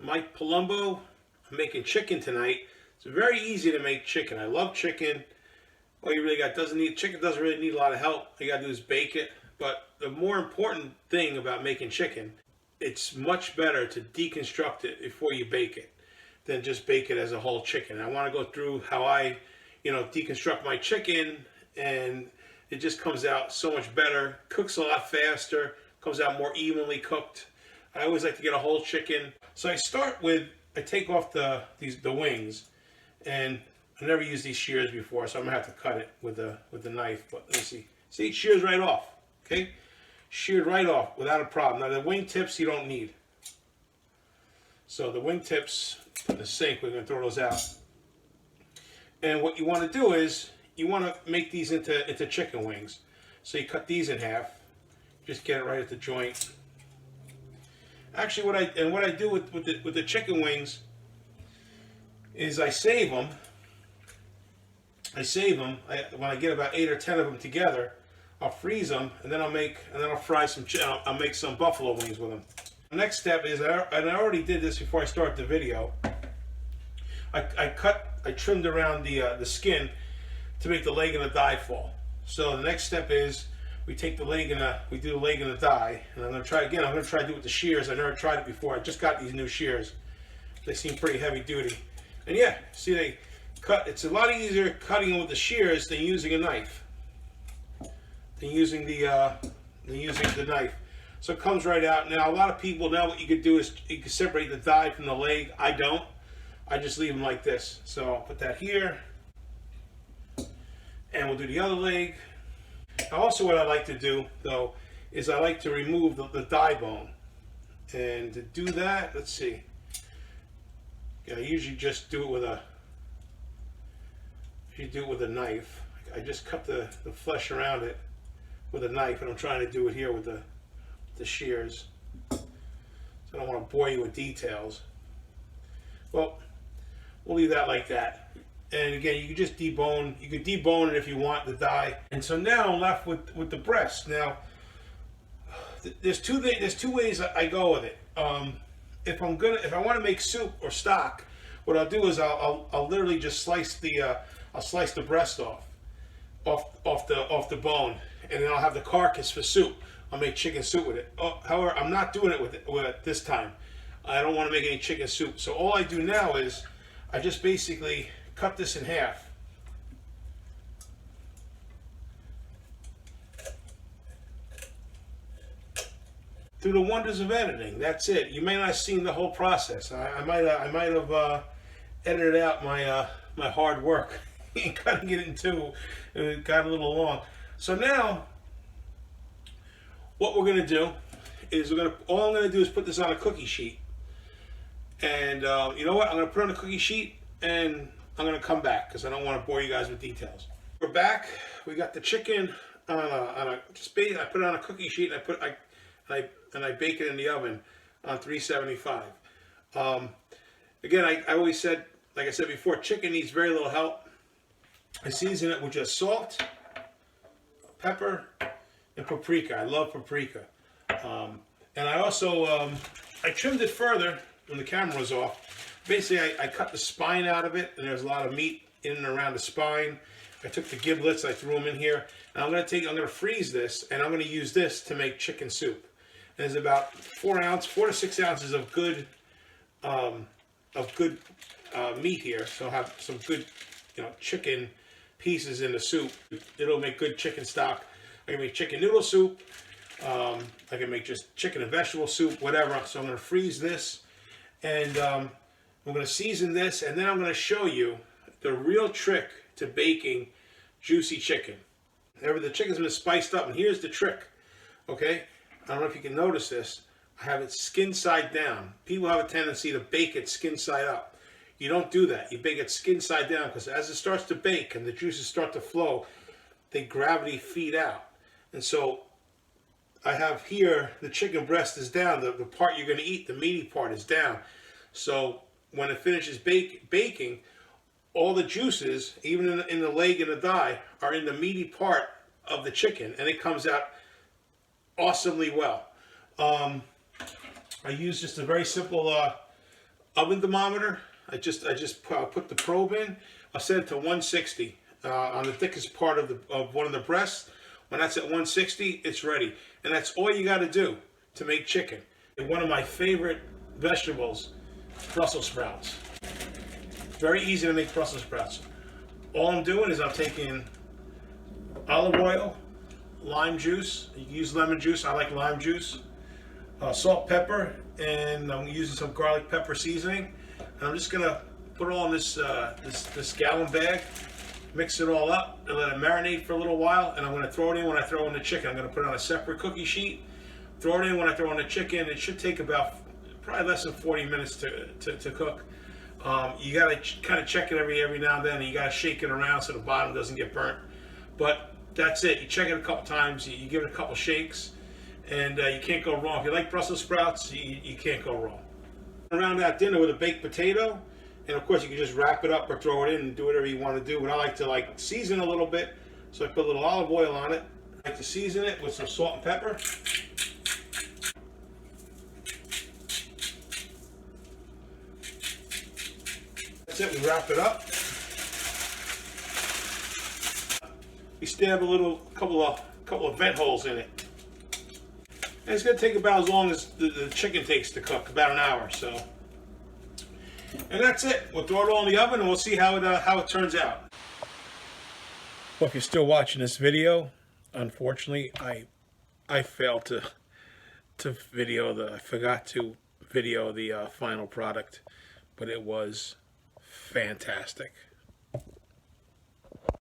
Mike Palumbo. I'm making chicken tonight. It's very easy to make chicken. I love chicken. All you really got chicken doesn't really need a lot of help. All you gotta do is bake it. But the more important thing about making chicken, it's much better to deconstruct it before you bake it than just bake it as a whole chicken. I want to go through how I, deconstruct my chicken, and it just comes out so much better. Cooks a lot faster. Comes out more evenly cooked. I always like to get a whole chicken. So I take off the wings, and I never used these shears before, so I'm gonna have to cut it with the knife. But let's see. See, it shears right off. Okay, sheared right off without a problem. Now the wing tips you don't need. So the wing tips in the sink, we're gonna throw those out. And what you want to do is you want to make these into chicken wings. So you cut these in half. Just get it right at the joint. Actually, what I do with the chicken wings is I save them. When I get about 8 or 10 of them together, I'll freeze them, and then I'll fry some. I'll make some buffalo wings with them. The next step is, and I already did this before I start the video. I trimmed around the skin to make the leg and the thigh fall. So the next step is we take the leg and we do the leg and the thigh, and I'm gonna try again. I'm gonna try to do it with the shears. I never tried it before. I just got these new shears. They seem pretty heavy duty, and yeah, see they cut. It's a lot easier cutting with the shears than using a knife. Than using the knife. So it comes right out. Now a lot of people, now what you could do is you can separate the thigh from the leg. I don't. I just leave them like this. So I'll put that here, and we'll do the other leg. Now also what I like to do though is I like to remove the thigh bone. And to do that, let's see. Yeah, I usually just do it with a knife. I just cut the flesh around it with a knife, and I'm trying to do it here with the shears. So I don't want to bore you with details. Well, we'll leave that like that. And again, you can just debone. You can debone it if you want, the thigh. And so now I'm left with the breast. Now, there's two ways I go with it. If I want to make soup or stock, what I'll do is I'll literally just slice the breast off the bone, and then I'll have the carcass for soup. I'll make chicken soup with it. However, I'm not doing it with it this time. I don't want to make any chicken soup. So all I do now is I just basically cut this in half. Through the wonders of editing, that's it. You may not have seen the whole process. I might have edited out my hard work and cutting it in two. It got a little long. So now, what we're gonna do is all I'm gonna do is put this on a cookie sheet. And you know what? I'm gonna put it on a cookie sheet, and I'm gonna come back because I don't want to bore you guys with details. We're back. We got the chicken on a I put it on a cookie sheet, and I bake it in the oven on 375. Again, I always said, like I said before, chicken needs very little help. I season it with just salt, pepper, and paprika. I love paprika. And I also I trimmed it further when the camera was off. Basically, I cut the spine out of it, and there's a lot of meat in and around the spine. I took the giblets, I threw them in here, and I'm gonna freeze this, and I'm gonna use this to make chicken soup. And there's about 4 to 6 ounces of good meat here. So I'll have some good, chicken pieces in the soup. It'll make good chicken stock. I can make chicken noodle soup. I can make just chicken and vegetable soup, whatever. So I'm going to freeze this, and I'm going to season this, and then I'm going to show you the real trick to baking juicy chicken. The chicken's been spiced up, and here's the trick. Okay, I don't know if you can notice this. I have it skin side down. People have a tendency to bake it skin side up. You don't do that. You bake it skin side down, because as it starts to bake and the juices start to flow, they gravity feed out. And so I have here, the chicken breast is down. The part you're going to eat, the meaty part, is down. So when it finishes baking, all the juices, even in the leg and the thigh, are in the meaty part of the chicken, and it comes out awesomely well. I use just a very simple oven thermometer. I just put the probe in. I'll set it to 160 on the thickest part of one of the breasts. When that's at 160, it's ready, and that's all you got to do to make chicken. And one of my favorite vegetables, Brussels sprouts. Very easy to make Brussels sprouts. All I'm doing is I'm taking olive oil, lime juice. You can use lemon juice. I like lime juice. Salt, pepper, and I'm using some garlic pepper seasoning. And I'm just gonna put it all in this gallon bag, mix it all up, and let it marinate for a little while. And I'm gonna throw it in when I throw in the chicken. I'm gonna put it on a separate cookie sheet. Throw it in when I throw in the chicken. It should take about probably less than 40 minutes to cook. You gotta kind of check it every now and then. And you gotta shake it around so the bottom doesn't get burnt. But that's it. You check it a couple times. You give it a couple shakes, and you can't go wrong. If you like Brussels sprouts, you can't go wrong. Around that dinner with a baked potato, and of course you can just wrap it up or throw it in and do whatever you want to do. But I like to season a little bit, so I put a little olive oil on it. I like to season it with some salt and pepper. That's it. We wrap it up. We stab a couple of vent holes in it. And it's going to take about as long as the chicken takes to cook, about an hour. So, and that's it. We'll throw it all in the oven and we'll see how it turns out. Well, if you're still watching this video, unfortunately, I failed to I forgot to video the final product, but it was fantastic.